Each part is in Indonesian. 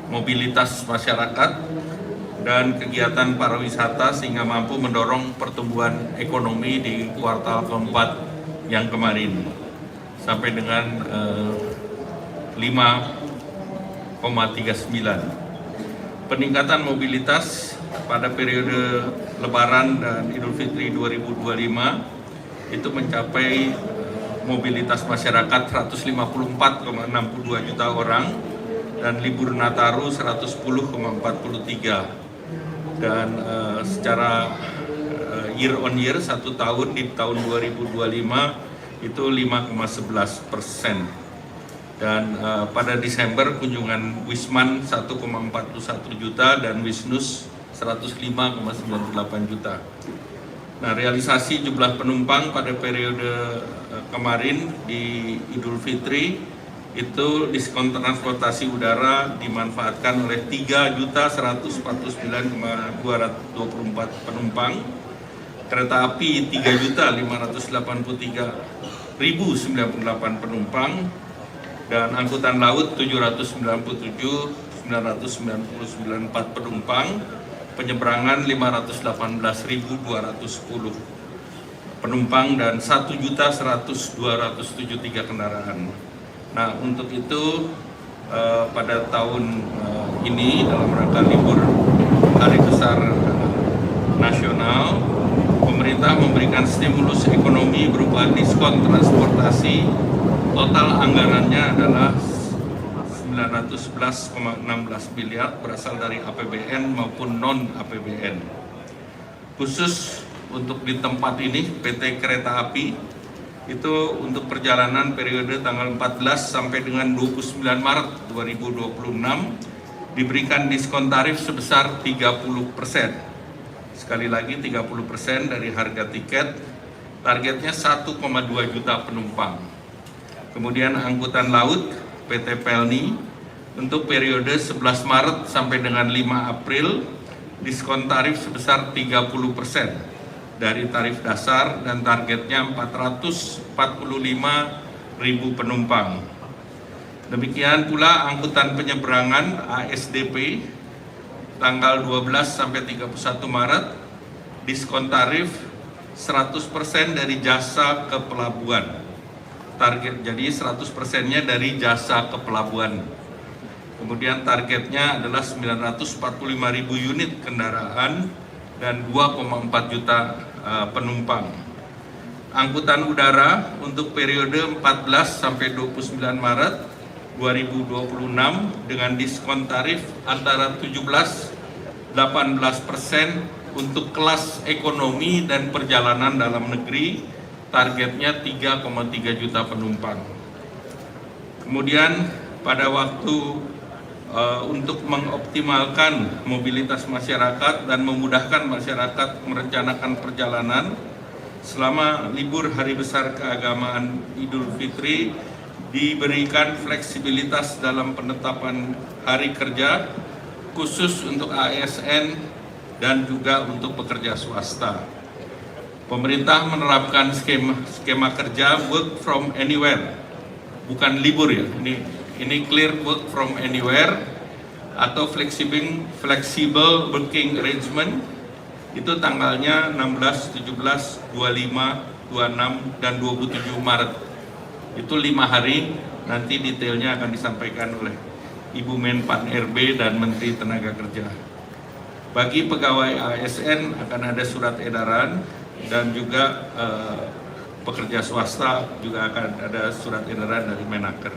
mobilitas masyarakat dan kegiatan pariwisata sehingga mampu mendorong pertumbuhan ekonomi di kuartal keempat yang kemarin sampai dengan 5,39. Peningkatan mobilitas pada periode Lebaran dan Idul Fitri 2025 itu mencapai mobilitas masyarakat 154,62 juta orang dan libur Nataru 110,43 dan secara year on year satu tahun di tahun 2025 itu 5,11%. Dan pada Desember kunjungan Wisman 1,41 juta dan Wisnus 105,98 juta. Nah, realisasi jumlah penumpang pada periode kemarin di Idul Fitri itu diskon transportasi udara dimanfaatkan oleh 3.149.224 penumpang, kereta api 3.583.098 penumpang, dan angkutan laut 797.999 penumpang, penyeberangan 518.210 penumpang dan 1.100.273 kendaraan. Nah, untuk itu pada tahun ini dalam rangka libur Hari Besar Nasional, pemerintah memberikan stimulus ekonomi berupa diskon transportasi. Total anggarannya adalah 911,16 miliar berasal dari APBN maupun non-APBN. Khusus untuk di tempat ini, PT Kereta Api itu untuk perjalanan periode tanggal 14 sampai dengan 29 Maret 2026 diberikan diskon tarif sebesar 30%. Sekali lagi 30% dari harga tiket, targetnya 1,2 juta penumpang. Kemudian angkutan laut PT Pelni untuk periode 11 Maret sampai dengan 5 April diskon tarif sebesar 30% dari tarif dasar dan targetnya 445.000 penumpang. Demikian pula angkutan penyeberangan ASDP tanggal 12 sampai 31 Maret diskon tarif 100% dari jasa ke pelabuhan. Target jadi 100%-nya dari jasa ke pelabuhan. Kemudian targetnya adalah 945.000 unit kendaraan dan 2,4 juta penumpang. Angkutan udara untuk periode 14 sampai 29 Maret 2026 dengan diskon tarif antara 17-18% untuk kelas ekonomi dan perjalanan dalam negeri, targetnya 3,3 juta penumpang. Kemudian pada waktu untuk mengoptimalkan mobilitas masyarakat dan memudahkan masyarakat merencanakan perjalanan selama libur Hari Besar Keagamaan Idul Fitri, diberikan fleksibilitas dalam penetapan hari kerja khusus untuk ASN dan juga untuk pekerja swasta. Pemerintah menerapkan skema kerja work from anywhere, bukan libur ya, ini clear work from anywhere atau flexible working arrangement. Itu tanggalnya 16, 17, 25, 26, dan 27 Maret. Itu 5 hari, nanti detailnya akan disampaikan oleh Ibu Menpan RB dan Menteri Tenaga Kerja. Bagi pegawai ASN akan ada surat edaran dan juga pekerja swasta juga akan ada surat edaran dari Menaker.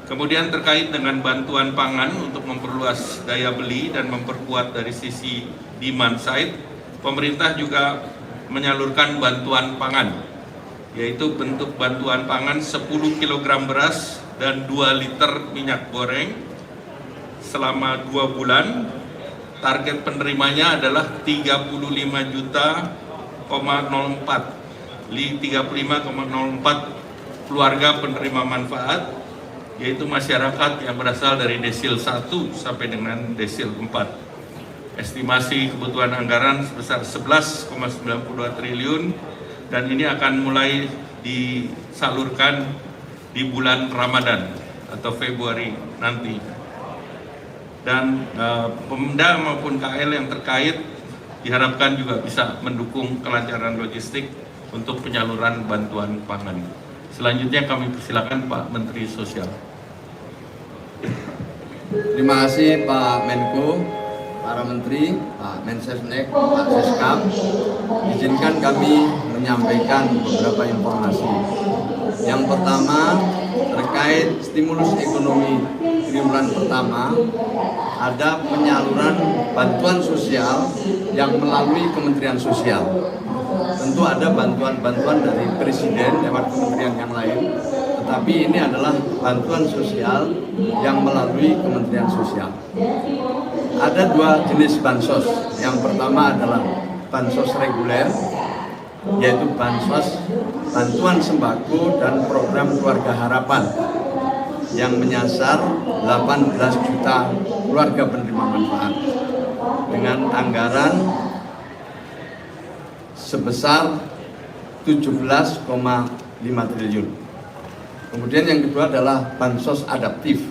Kemudian terkait dengan bantuan pangan untuk memperluas daya beli dan memperkuat dari sisi demand side, pemerintah juga menyalurkan bantuan pangan, yaitu bentuk bantuan pangan 10 kg beras dan 2 liter minyak goreng selama 2 bulan. Target penerimanya adalah 35,04 keluarga penerima manfaat, yaitu masyarakat yang berasal dari desil 1 sampai dengan desil 4. Estimasi kebutuhan anggaran sebesar 11,92 triliun dan ini akan mulai disalurkan di bulan Ramadan atau Februari nanti. dan Pemda maupun KL yang terkait diharapkan juga bisa mendukung kelancaran logistik untuk penyaluran bantuan pangan. Selanjutnya kami persilakan Pak Menteri Sosial. Terima kasih Pak Menko, para Menteri, Pak Mensesnek, Pak Seskap. Izinkan kami menyampaikan beberapa informasi. Yang pertama, terkait stimulus ekonomi triwulan pertama, ada penyaluran bantuan sosial yang melalui Kementerian Sosial. Tentu ada bantuan-bantuan dari Presiden lewat kementerian yang lain, tetapi ini adalah bantuan sosial yang melalui Kementerian Sosial. Ada dua jenis bansos. Yang pertama adalah bansos reguler, yaitu bansos bantuan sembako dan program keluarga harapan yang menyasar 18 juta keluarga penerima manfaat dengan anggaran sebesar 17,5 triliun. Kemudian yang kedua adalah bansos adaptif.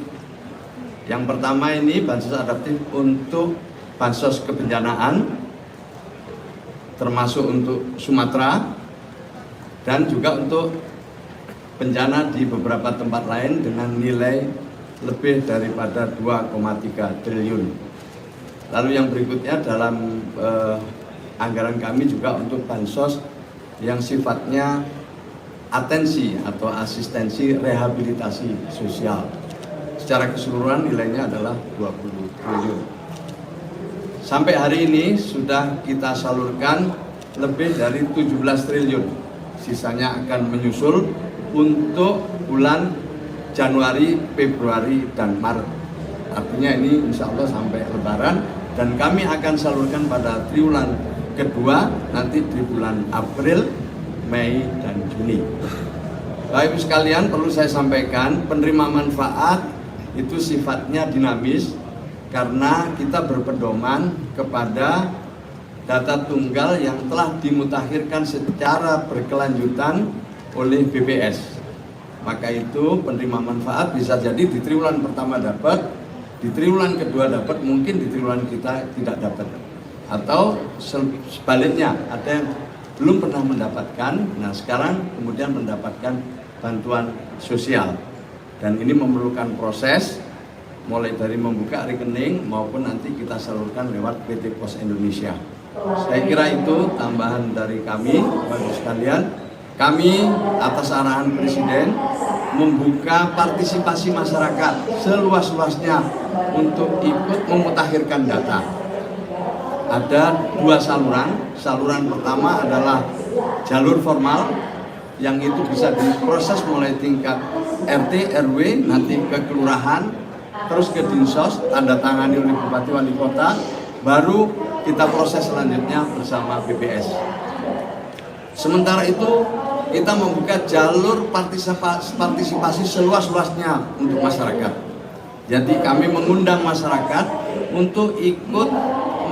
Yang pertama ini bansos adaptif untuk bansos kebencanaan, termasuk untuk Sumatera, dan juga untuk bencana di beberapa tempat lain dengan nilai lebih daripada 2,3 triliun. Lalu yang berikutnya dalam anggaran kami juga untuk bansos yang sifatnya atensi atau asistensi rehabilitasi sosial. Secara keseluruhan nilainya adalah 20 triliun. Sampai hari ini sudah kita salurkan lebih dari 17 triliun. Sisanya akan menyusul untuk bulan Januari, Februari, dan Maret. Artinya ini insya Allah sampai Lebaran, dan kami akan salurkan pada triwulan kedua nanti di bulan April, Mei, dan Juni. Bapak Ibu sekalian, perlu saya sampaikan, penerima manfaat itu sifatnya dinamis karena kita berpedoman kepada data tunggal yang telah dimutakhirkan secara berkelanjutan oleh BPS. Maka itu penerima manfaat bisa jadi di triwulan pertama dapat, di triwulan kedua dapat, mungkin di triwulan kita tidak dapat. Atau sebaliknya, ada yang belum pernah mendapatkan, nah sekarang kemudian mendapatkan bantuan sosial. Dan ini memerlukan proses, mulai dari membuka rekening maupun nanti kita salurkan lewat PT Pos Indonesia. Saya kira itu tambahan dari kami, Bapak sekalian. Kami atas arahan Presiden membuka partisipasi masyarakat seluas-luasnya untuk ikut memutakhirkan data. Ada dua saluran. Saluran pertama adalah jalur formal yang itu bisa diproses mulai tingkat RT, RW, nanti ke kelurahan, terus ke Dinsos, tanda tangani oleh Bupati Wali Kota, baru kita proses selanjutnya bersama BPS. Sementara itu kita membuka jalur partisipasi seluas-luasnya untuk masyarakat. Jadi kami mengundang masyarakat untuk ikut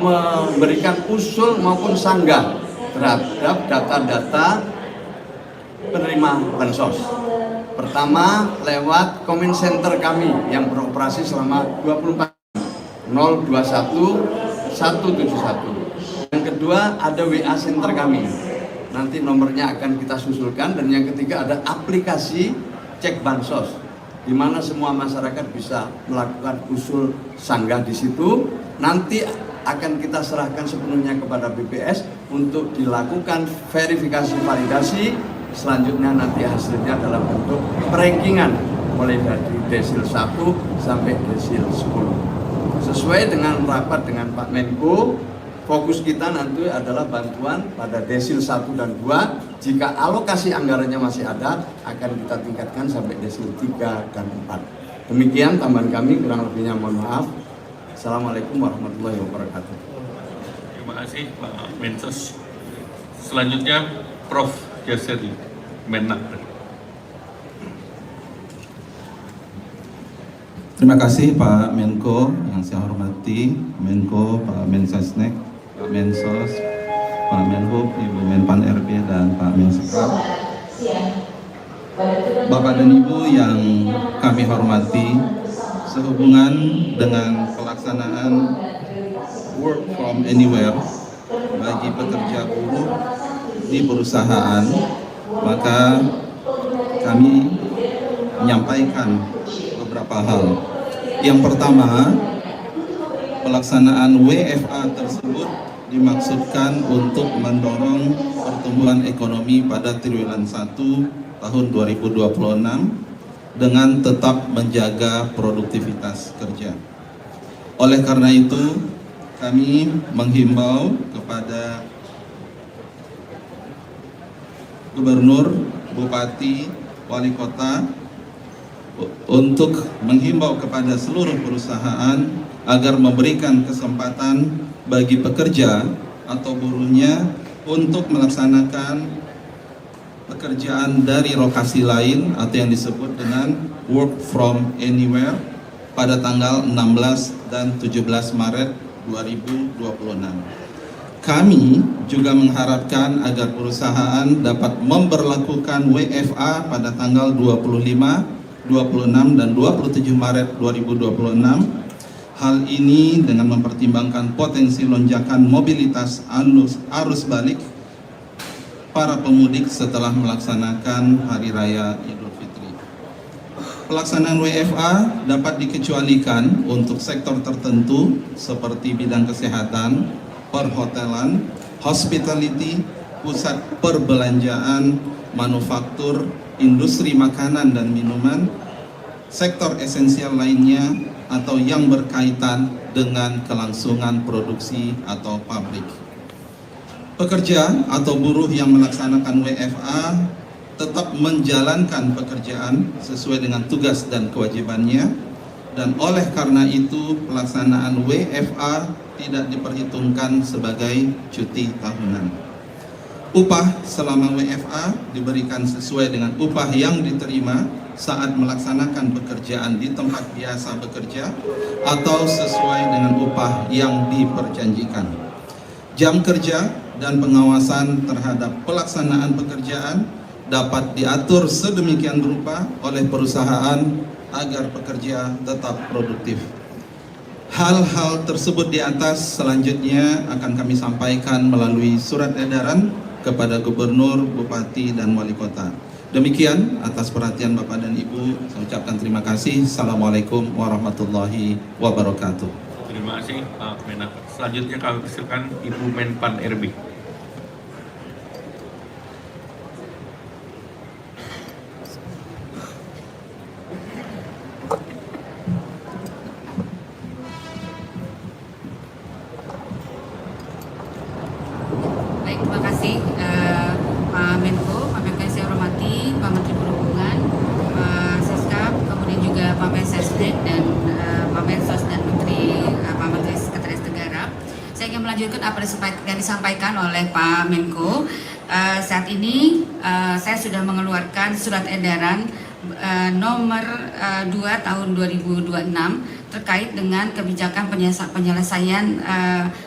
memberikan usul maupun sanggah terhadap data-data penerima bansos. Pertama lewat comment center kami yang beroperasi selama 24 021 171. Yang kedua ada WA center kami. Nanti nomornya akan kita susulkan, dan yang ketiga ada aplikasi cek bansos di mana semua masyarakat bisa melakukan usul sanggah di situ. Nanti akan kita serahkan sepenuhnya kepada BPS untuk dilakukan verifikasi validasi. Selanjutnya nanti hasilnya dalam bentuk perankingan mulai dari desil 1 sampai desil 10. Sesuai dengan rapat dengan Pak Menko, fokus kita nanti adalah bantuan pada desil 1 dan 2. Jika alokasi anggarannya masih ada, akan kita tingkatkan sampai desil 3 dan 4. Demikian tambahan kami, kurang lebihnya mohon maaf. Assalamualaikum warahmatullahi wabarakatuh. Terima kasih Pak Mensos. Selanjutnya Prof. Jaseri, Menak. Terima kasih Pak Menko yang saya hormati, Menko, Pak Mensesnek, Pak Mensos, Pak Menhub, Ibu Menpan RB, dan Pak Mensekap. Bapak dan Ibu yang kami hormati, sehubungan dengan pelaksanaan work from anywhere bagi pekerja buruh di perusahaan, maka kami menyampaikan beberapa hal. Yang pertama, pelaksanaan WFA tersebut dimaksudkan untuk mendorong pertumbuhan ekonomi pada triwulan 1 tahun 2026 dengan tetap menjaga produktivitas kerja. Oleh karena itu, kami menghimbau kepada Gubernur, Bupati, Wali Kota untuk menghimbau kepada seluruh perusahaan agar memberikan kesempatan bagi pekerja atau buruhnya untuk melaksanakan pekerjaan dari lokasi lain atau yang disebut dengan work from anywhere pada tanggal 16 dan 17 Maret 2026. Kami juga mengharapkan agar perusahaan dapat memberlakukan WFA pada tanggal 25, 26 dan 27 Maret 2026. Hal ini dengan mempertimbangkan potensi lonjakan mobilitas arus balik para pemudik setelah melaksanakan Hari Raya Idul Fitri. Pelaksanaan WFA dapat dikecualikan untuk sektor tertentu seperti bidang kesehatan, perhotelan, hospitality, pusat perbelanjaan, manufaktur, industri makanan dan minuman, sektor esensial lainnya, atau yang berkaitan dengan kelangsungan produksi atau pabrik. Pekerja atau buruh yang melaksanakan WFA tetap menjalankan pekerjaan sesuai dengan tugas dan kewajibannya, dan oleh karena itu pelaksanaan WFA tidak diperhitungkan sebagai cuti tahunan. Upah selama WFA diberikan sesuai dengan upah yang diterima saat melaksanakan pekerjaan di tempat biasa bekerja atau sesuai dengan upah yang diperjanjikan. Jam kerja dan pengawasan terhadap pelaksanaan pekerjaan dapat diatur sedemikian rupa oleh perusahaan agar pekerja tetap produktif. Hal-hal tersebut di atas selanjutnya akan kami sampaikan melalui surat edaran kepada Gubernur, Bupati, dan Wali Kota. Demikian atas perhatian Bapak dan Ibu, saya ucapkan terima kasih. Assalamualaikum warahmatullahi wabarakatuh. Terima kasih Pak Menak. Selanjutnya kami persilakan Ibu Menpan RB. Baik, terima kasih Pak Menko, Pak Menko yang saya hormati, Pak Menteri Perhubungan, Pak Seskap, kemudian juga Pak Mensesnek dan Pak Mensos dan Pak Menteri Sekretaris Negara. Saya ingin melanjutkan apa yang disampaikan oleh Pak Menko. Saat ini saya sudah mengeluarkan surat edaran nomor 2 tahun 2026 terkait dengan kebijakan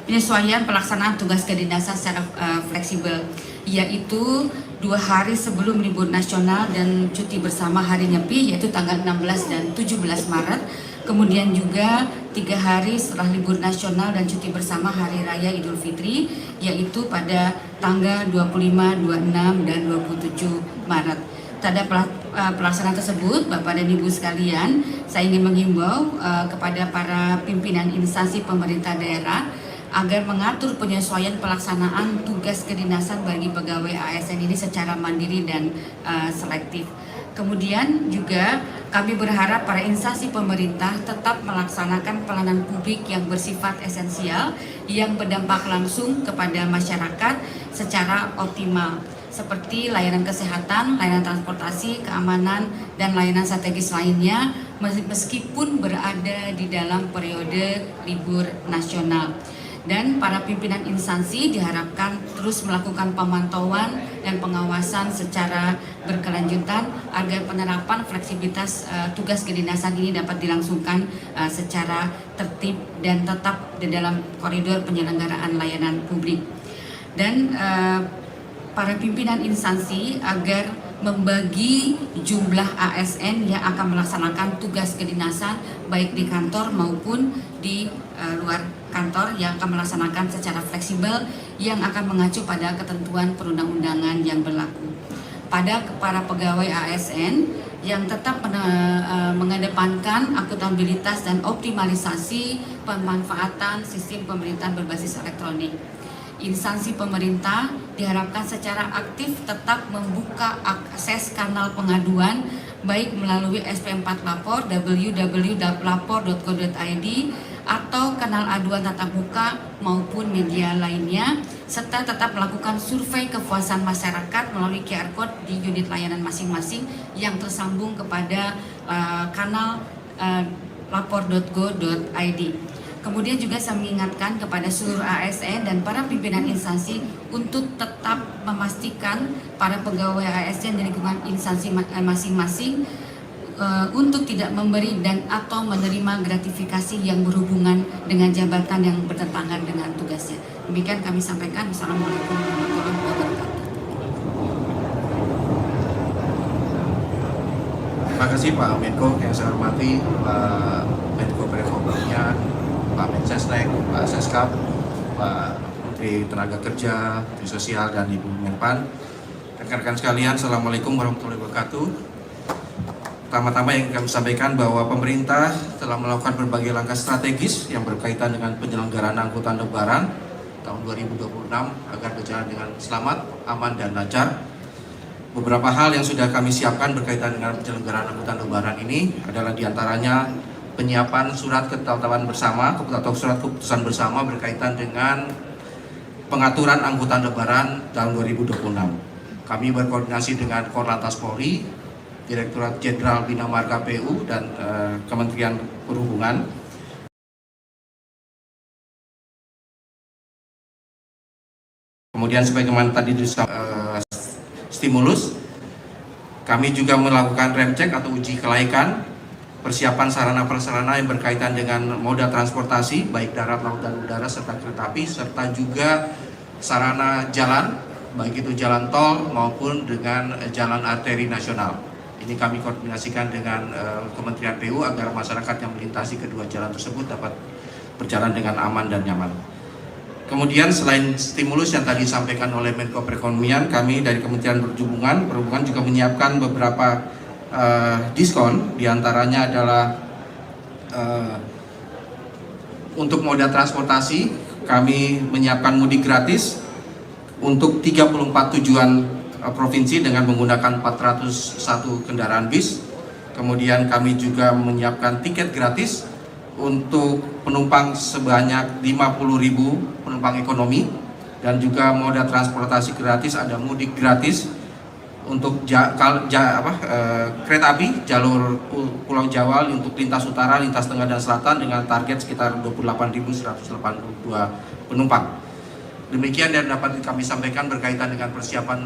penyesuaian pelaksanaan tugas kedinasan secara fleksibel, yaitu 2 hari sebelum libur nasional dan cuti bersama hari Nyepi, yaitu tanggal 16 dan 17 Maret, kemudian juga 3 hari setelah libur nasional dan cuti bersama hari raya Idul Fitri, yaitu pada tanggal 25, 26 dan 27 Maret. Terhadap pelaksanaan tersebut, Bapak dan Ibu sekalian, saya ingin menghimbau kepada para pimpinan instansi pemerintah daerah agar mengatur penyesuaian pelaksanaan tugas kedinasan bagi pegawai ASN ini secara mandiri dan selektif. Kemudian juga kami berharap para instansi pemerintah tetap melaksanakan pelayanan publik yang bersifat esensial yang berdampak langsung kepada masyarakat secara optimal, seperti layanan kesehatan, layanan transportasi, keamanan, dan layanan strategis lainnya meskipun berada di dalam periode libur nasional. Dan para pimpinan instansi diharapkan terus melakukan pemantauan dan pengawasan secara berkelanjutan agar penerapan fleksibilitas tugas kedinasan ini dapat dilangsungkan secara tertib dan tetap di dalam koridor penyelenggaraan layanan publik. Dan para pimpinan instansi agar membagi jumlah ASN yang akan melaksanakan tugas kedinasan baik di kantor maupun di luar kantor yang akan melaksanakan secara fleksibel yang akan mengacu pada ketentuan perundang-undangan yang berlaku. Pada para pegawai ASN yang tetap mengedepankan akuntabilitas dan optimalisasi pemanfaatan sistem pemerintahan berbasis elektronik. Instansi pemerintah diharapkan secara aktif tetap membuka akses kanal pengaduan baik melalui SP4 Lapor www.lapor.go.id atau kanal aduan tatap muka maupun media lainnya, serta tetap melakukan survei kepuasan masyarakat melalui QR Code di unit layanan masing-masing yang tersambung kepada kanal lapor.go.id. Kemudian juga saya mengingatkan kepada seluruh ASN dan para pimpinan instansi untuk tetap memastikan para pegawai ASN di lingkungan instansi masing-masing untuk tidak memberi dan atau menerima gratifikasi yang berhubungan dengan jabatan yang bertentangan dengan tugasnya. Demikian kami sampaikan. Wassalamualaikum warahmatullahi wabarakatuh. Terima kasih Pak Menko yang saya hormati, Pak Menko Perekonomian, Pak Mensesnek, Pak Seskap, Pak Menteri Tenaga Kerja, Menteri Sosial, dan Ibu Menpan. Rekan-rekan sekalian, Assalamualaikum warahmatullahi wabarakatuh. Pertama-tama yang kami sampaikan bahwa pemerintah telah melakukan berbagai langkah strategis yang berkaitan dengan penyelenggaraan angkutan lebaran tahun 2026 agar berjalan dengan selamat, aman, dan lancar. Beberapa hal yang sudah kami siapkan berkaitan dengan penyelenggaraan angkutan lebaran ini adalah diantaranya penyiapan surat ketetapan bersama atau surat keputusan bersama berkaitan dengan pengaturan angkutan lebaran tahun 2026. Kami berkoordinasi dengan Korlantas Polri, Direktorat Jenderal Bina Marga PU, dan Kementerian Perhubungan. Kemudian sebagaimana tadi stimulus, kami juga melakukan rem cek atau uji kelaikan persiapan sarana-prasarana yang berkaitan dengan moda transportasi baik darat, laut, dan udara serta kereta api, serta juga sarana jalan baik itu jalan tol maupun dengan jalan arteri nasional. Ini kami koordinasikan dengan Kementerian PU agar masyarakat yang melintasi kedua jalan tersebut dapat berjalan dengan aman dan nyaman. Kemudian selain stimulus yang tadi disampaikan oleh Menko Perekonomian, kami dari Kementerian Perhubungan juga menyiapkan beberapa diskon, diantaranya adalah untuk moda transportasi kami menyiapkan mudik gratis untuk 34 tujuan provinsi dengan menggunakan 401 kendaraan bis. Kemudian kami juga menyiapkan tiket gratis untuk penumpang sebanyak 50.000 penumpang ekonomi, dan juga moda transportasi gratis ada mudik gratis untuk kereta api jalur Pulau Jawa untuk lintas utara, lintas tengah, dan selatan dengan target sekitar 28.182 penumpang. Demikian yang dapat kami sampaikan berkaitan dengan persiapan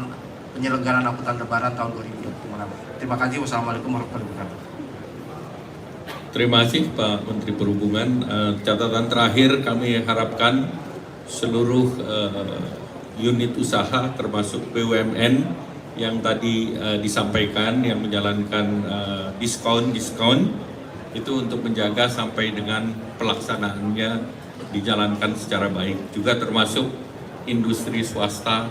penyelenggaraan angkutan lebaran tahun 2026. Terima kasih. Wassalamualaikum warahmatullahi wabarakatuh. Terima kasih Pak Menteri Perhubungan. Catatan terakhir, kami harapkan seluruh unit usaha termasuk BUMN yang tadi disampaikan yang menjalankan diskon itu untuk menjaga sampai dengan pelaksanaannya dijalankan secara baik, juga termasuk industri swasta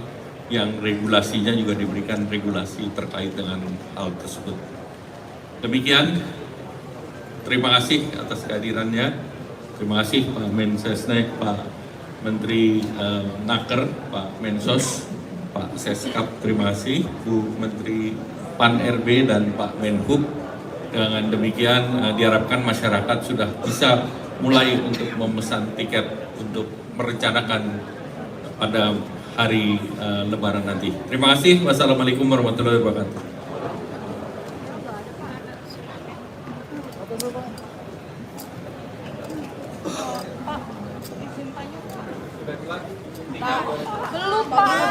yang regulasinya juga diberikan regulasi terkait dengan hal tersebut. Demikian, terima kasih atas kehadirannya. Terima kasih Pak Mensesnek, Pak Menteri Naker, Pak Mensos, Pak Seskap, terima kasih Bu Menteri Pan RB dan Pak Menhub. Dengan demikian diharapkan masyarakat sudah bisa mulai untuk memesan tiket untuk merencanakan pada hari Lebaran nanti. Terima kasih. Wassalamualaikum warahmatullahi wabarakatuh. Belum Pak.